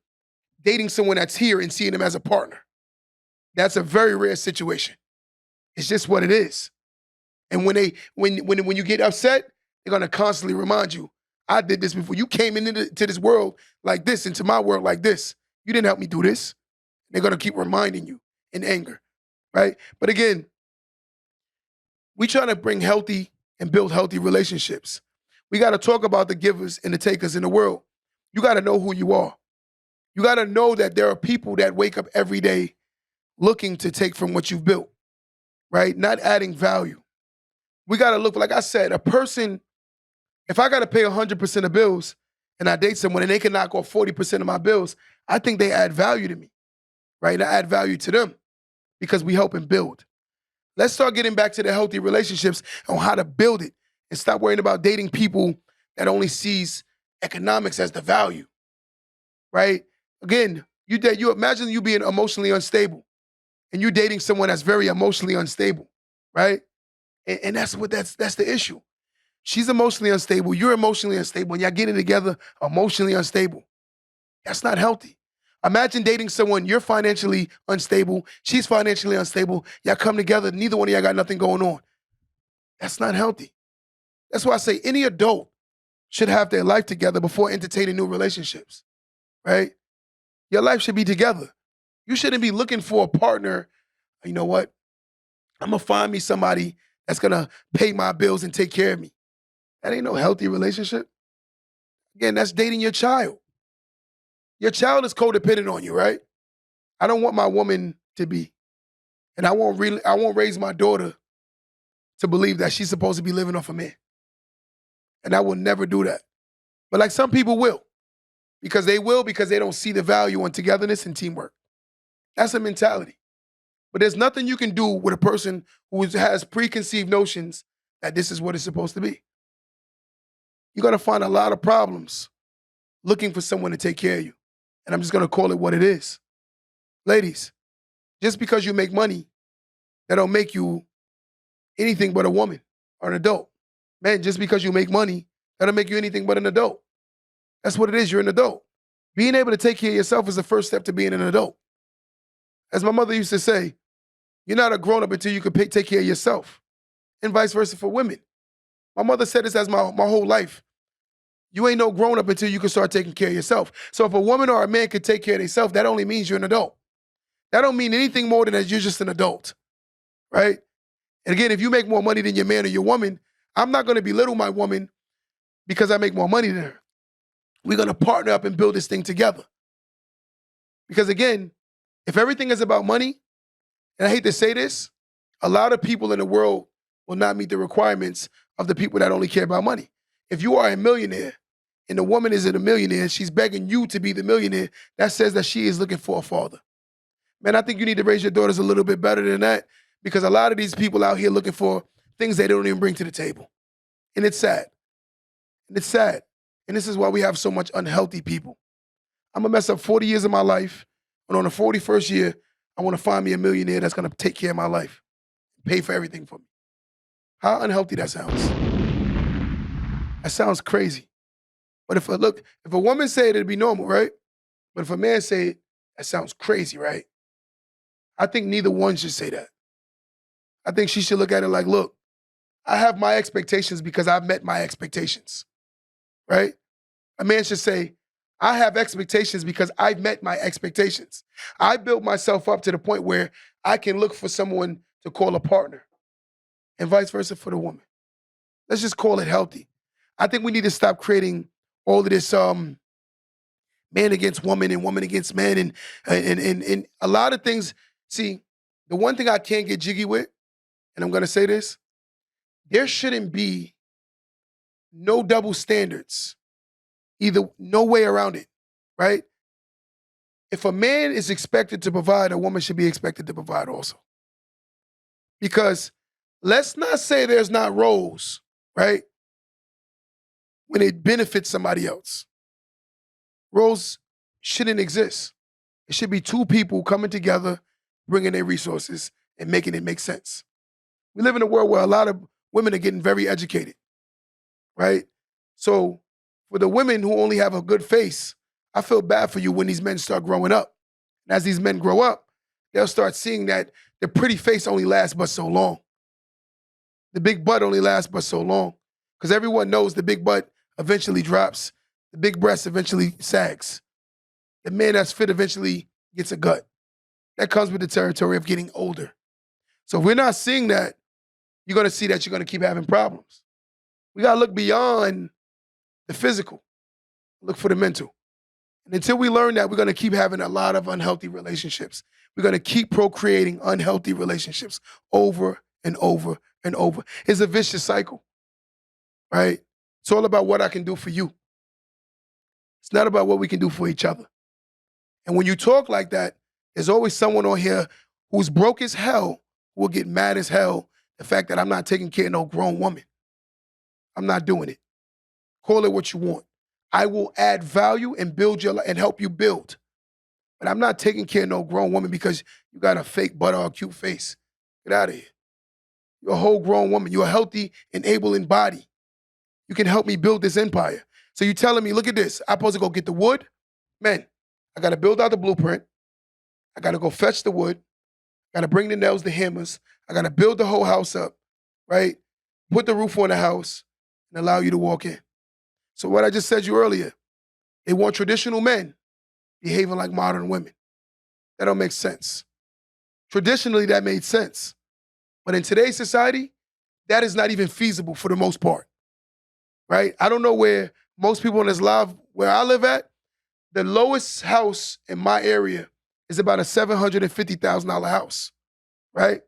dating someone that's here and seeing them as a partner. That's a very rare situation. It's just what it is. And when you get upset, they're gonna constantly remind you, I did this before. You came into this world like this, into my world like this. You didn't help me do this. They're gonna keep reminding you in anger, right? But again, we trying to bring healthy and build healthy relationships. We gotta talk about the givers and the takers in the world. You gotta know who you are. You got to know that there are people that wake up every day looking to take from what you've built, right? Not adding value. We got to look, like I said, a person, if I got to pay 100% of bills and I date someone and they can knock off 40% of my bills, I think they add value to me, right? And I add value to them because we help and build. Let's start getting back to the healthy relationships on how to build it and stop worrying about dating people that only sees economics as the value, right? Again, you imagine you being emotionally unstable and you're dating someone that's very emotionally unstable, right? And that's the issue. She's emotionally unstable, you're emotionally unstable, and y'all getting together emotionally unstable. That's not healthy. Imagine dating someone, you're financially unstable, she's financially unstable, y'all come together, neither one of y'all got nothing going on. That's not healthy. That's why I say any adult should have their life together before entertaining new relationships, right? Your life should be together. You shouldn't be looking for a partner. You know what? I'm going to find me somebody that's going to pay my bills and take care of me. That ain't no healthy relationship. Again, that's dating your child. Your child is codependent on you, right? I don't want my woman to be. And I won't raise my daughter to believe that she's supposed to be living off a man. And I will never do that. But like some people will. Because they don't see the value in togetherness and teamwork. That's a mentality. But there's nothing you can do with a person who has preconceived notions that this is what it's supposed to be. You're going to find a lot of problems looking for someone to take care of you. And I'm just going to call it what it is. Ladies, just because you make money, that don't make you anything but a woman or an adult. Man, just because you make money, that don't make you anything but an adult. That's what it is. You're an adult. Being able to take care of yourself is the first step to being an adult. As my mother used to say, you're not a grown-up until you can take care of yourself. And vice versa for women. My mother said this as my whole life. You ain't no grown-up until you can start taking care of yourself. So if a woman or a man can take care of themselves, that only means you're an adult. That don't mean anything more than that you're just an adult, right? And again, if you make more money than your man or your woman, I'm not going to belittle my woman because I make more money than her. We're going to partner up and build this thing together. Because again, if everything is about money, and I hate to say this, a lot of people in the world will not meet the requirements of the people that only care about money. If you are a millionaire and the woman isn't a millionaire, she's begging you to be the millionaire, that says that she is looking for a father. Man, I think you need to raise your daughters a little bit better than that, because a lot of these people out here looking for things they don't even bring to the table. And it's sad. And it's sad. And this is why we have so much unhealthy people. I'm going to mess up 40 years of my life, and on the 41st year, I want to find me a millionaire that's going to take care of my life, pay for everything for me. How unhealthy that sounds. That sounds crazy. But if a woman say it, it'd be normal, right? But if a man say it, that sounds crazy, right? I think neither one should say that. I think she should look at it like, look, I have my expectations because I've met my expectations, right? A man should say, I have expectations because I've met my expectations. I built myself up to the point where I can look for someone to call a partner, and vice versa for the woman. Let's just call it healthy. I think we need to stop creating all of this man against woman and woman against man and a lot of things. See, the one thing I can't get jiggy with, and I'm going to say this, there shouldn't be no double standards. Either, no way around it, right? If a man is expected to provide, a woman should be expected to provide also. Because let's not say there's not roles, right? When it benefits somebody else. Roles shouldn't exist. It should be two people coming together, bringing their resources and making it make sense. We live in a world where a lot of women are getting very educated, right? So for the women who only have a good face, I feel bad for you when these men start growing up. And as these men grow up, they'll start seeing that the pretty face only lasts but so long. The big butt only lasts but so long. Because everyone knows the big butt eventually drops. The big breast eventually sags. The man that's fit eventually gets a gut. That comes with the territory of getting older. So if we're not seeing that, you're going to see that you're going to keep having problems. We got to look beyond the physical, look for the mental. And until we learn that, we're going to keep having a lot of unhealthy relationships. We're going to keep procreating unhealthy relationships over and over and over. It's a vicious cycle, right? It's all about what I can do for you. It's not about what we can do for each other. And when you talk like that, there's always someone on here who's broke as hell who will get mad as hell the fact that I'm not taking care of no grown woman. I'm not doing it. Call it what you want. I will add value and build your life and help you build. But I'm not taking care of no grown woman because you got a fake butt or a cute face. Get out of here. You're a whole grown woman. You're a healthy, enabling body. You can help me build this empire. So you telling me, look at this. I'm supposed to go get the wood? Man, I got to build out the blueprint. I got to go fetch the wood. I got to bring the nails, the hammers. I got to build the whole house up, right? Put the roof on the house and allow you to walk in. So what I just said to you earlier, they want traditional men behaving like modern women. That don't make sense. Traditionally, that made sense. But in today's society, that is not even feasible for the most part, right? I don't know where most people in this live, where I live at, the lowest house in my area is about a $750,000 house, right?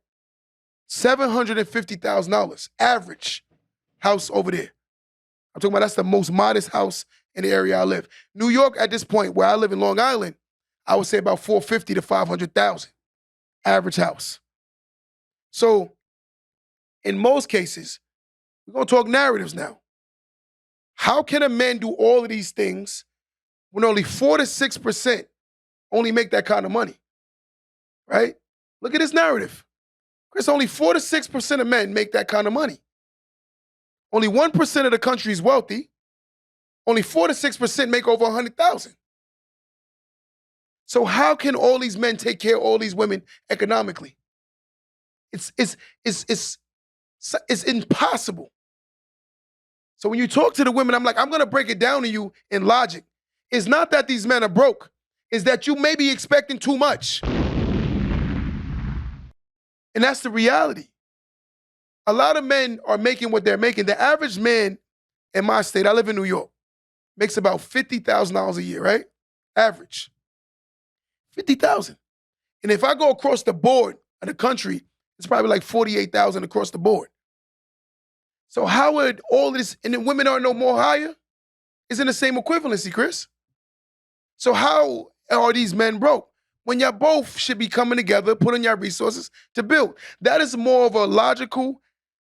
$750,000, average house over there. I'm talking about that's the most modest house in the area I live. New York, at this point, where I live in Long Island, I would say about 450 to 500,000, average house. So, in most cases, we're gonna talk narratives now. How can a man do all of these things when only 4 to 6% only make that kind of money? Right? Look at this narrative. Chris, only 4 to 6% of men make that kind of money. Only 1% of the country is wealthy. Only 4 to 6% make over 100,000. So how can all these men take care of all these women economically? It's impossible. So when you talk to the women, I'm like, I'm gonna break it down to you in logic. It's not that these men are broke. It's that you may be expecting too much. And that's the reality. A lot of men are making what they're making. The average man in my state, I live in New York, makes about $50,000 a year, right? Average. 50,000. And if I go across the board of the country, it's probably like 48,000 across the board. So how would all this, and then women are no more higher? It's in the same equivalency, Chris. So how are these men broke? When y'all both should be coming together, putting your resources to build. That is more of a logical,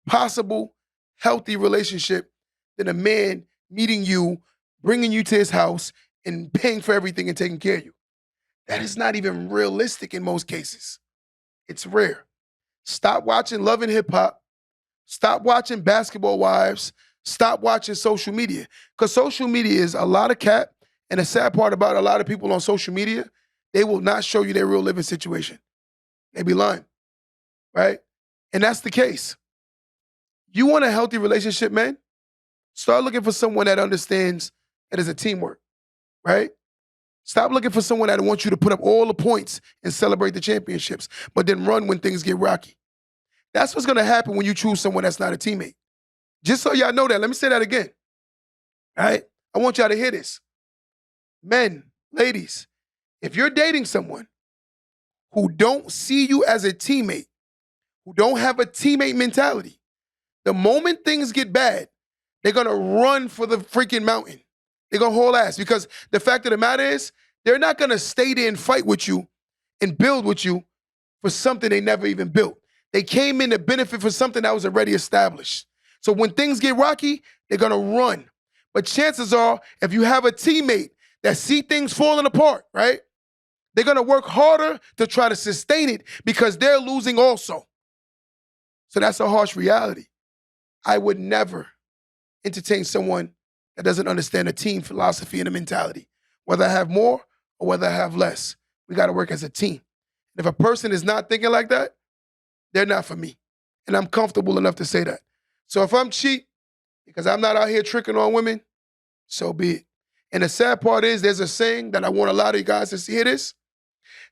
possible, healthy relationship than a man meeting you, bringing you to his house, and paying for everything and taking care of you. That is not even realistic in most cases. It's rare. Stop watching Love and Hip Hop. Stop watching Basketball Wives. Stop watching social media. Because social media is a lot of cap. And the sad part about a lot of people on social media, they will not show you their real living situation. They be lying, right? And that's the case. You want a healthy relationship, man? Start looking for someone that understands that it's a teamwork, right? Stop looking for someone that wants you to put up all the points and celebrate the championships, but then run when things get rocky. That's what's going to happen when you choose someone that's not a teammate. Just so y'all know that, let me say that again, all right? I want y'all to hear this. Men, ladies, if you're dating someone who don't see you as a teammate, who don't have a teammate mentality, the moment things get bad, they're going to run for the freaking mountain. They're going to haul ass because the fact of the matter is they're not going to stay there and fight with you and build with you for something they never even built. They came in to benefit for something that was already established. So when things get rocky, they're going to run. But chances are, if you have a teammate that see things falling apart, right? They're going to work harder to try to sustain it because they're losing also. So that's a harsh reality. I would never entertain someone that doesn't understand a team philosophy and a mentality. Whether I have more or whether I have less, we got to work as a team. If a person is not thinking like that, they're not for me. And I'm comfortable enough to say that. So if I'm cheap because I'm not out here tricking on women, so be it. And the sad part is there's a saying that I want a lot of you guys to hear this.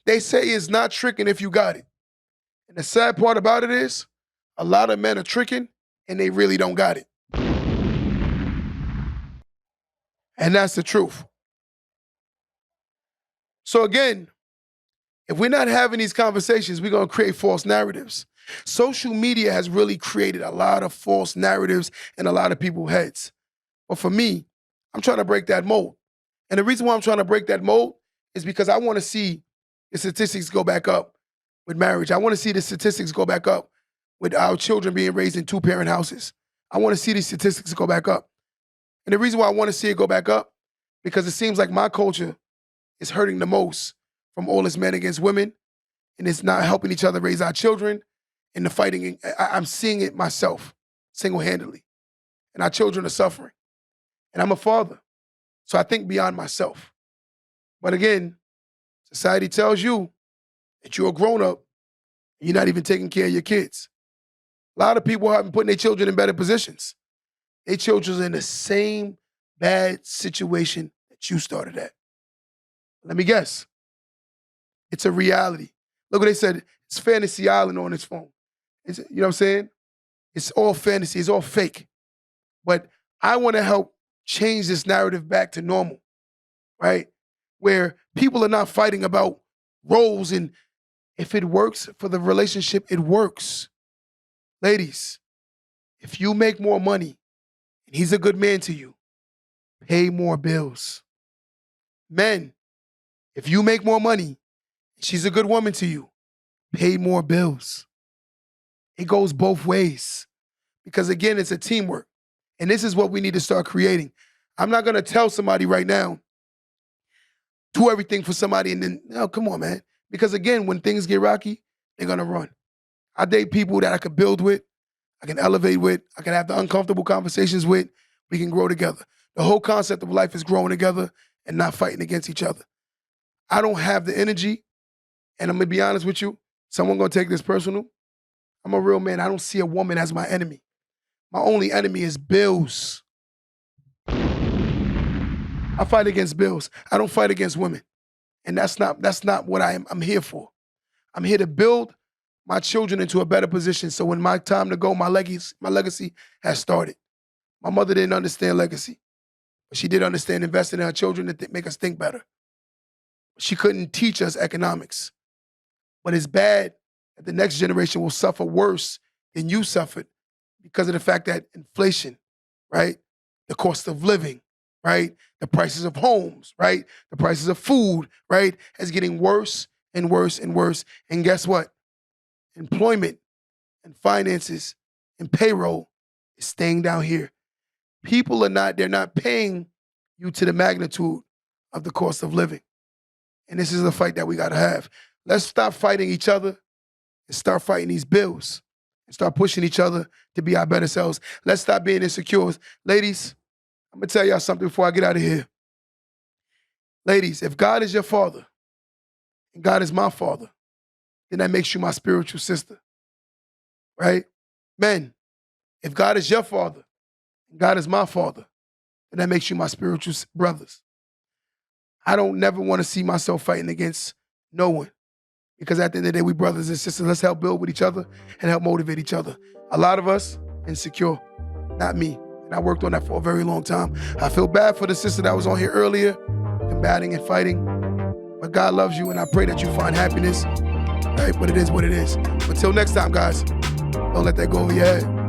They say it's not tricking if you got it. And the sad part about it is a lot of men are tricking and they really don't got it. And that's the truth. So again, if we're not having these conversations, we're going to create false narratives. Social media has really created a lot of false narratives in a lot of people's heads. But for me, I'm trying to break that mold. And the reason why I'm trying to break that mold is because I want to see the statistics go back up with marriage. I want to see the statistics go back up with our children being raised in two-parent houses. I want to see these statistics go back up. And the reason why I want to see it go back up, because it seems like my culture is hurting the most from all this men against women, and it's not helping each other raise our children, and the fighting. I'm seeing it myself, single-handedly. And our children are suffering. And I'm a father, so I think beyond myself. But again, society tells you that you're a grown-up, and you're not even taking care of your kids. A lot of people haven't put their children in better positions. Their children are in the same bad situation that you started at. Let me guess. It's a reality. Look what they said. It's Fantasy Island on his phone. You know what I'm saying? It's all fantasy. It's all fake. But I want to help change this narrative back to normal, right? Where people are not fighting about roles, and if it works for the relationship, it works. Ladies, if you make more money and he's a good man to you, pay more bills. Men, if you make more money and she's a good woman to you, pay more bills. It goes both ways because, again, it's a teamwork. And this is what we need to start creating. I'm not going to tell somebody right now, do everything for somebody and then, no, come on, man. Because, again, when things get rocky, they're going to run. I date people that I can build with, I can elevate with, I can have the uncomfortable conversations with. We can grow together. The whole concept of life is growing together and not fighting against each other. I don't have the energy, and I'm going to be honest with you. Someone going to take this personal. I'm a real man. I don't see a woman as my enemy. My only enemy is bills. I fight against bills. I don't fight against women. And that's not what I'm here for. I'm here to build my children into a better position so when my time to go, my legacy has started. My mother didn't understand legacy, but she did understand investing in her children to make us think better. She couldn't teach us economics. But it's bad that the next generation will suffer worse than you suffered because of the fact that inflation, right? The cost of living, right? The prices of homes, right? The prices of food, right? Is getting worse and worse and worse. And guess what? Employment and finances and payroll is staying down here. They're not paying you to the magnitude of the cost of living. And this is the fight that we gotta have. Let's stop fighting each other and start fighting these bills and start pushing each other to be our better selves. Let's stop being insecure. Ladies, I'm gonna tell y'all something before I get out of here. Ladies, if God is your father and God is my father, then that makes you my spiritual sister, right? Men, if God is your father and God is my father, then that makes you my spiritual brothers. I don't never want to see myself fighting against no one. Because at the end of the day, we brothers and sisters. Let's help build with each other and help motivate each other. A lot of us insecure, not me. And I worked on that for a very long time. I feel bad for the sister that was on here earlier, combating and fighting. But God loves you, and I pray that you find happiness. Right? But it is what it is. Until next time, guys, don't let that go over your head.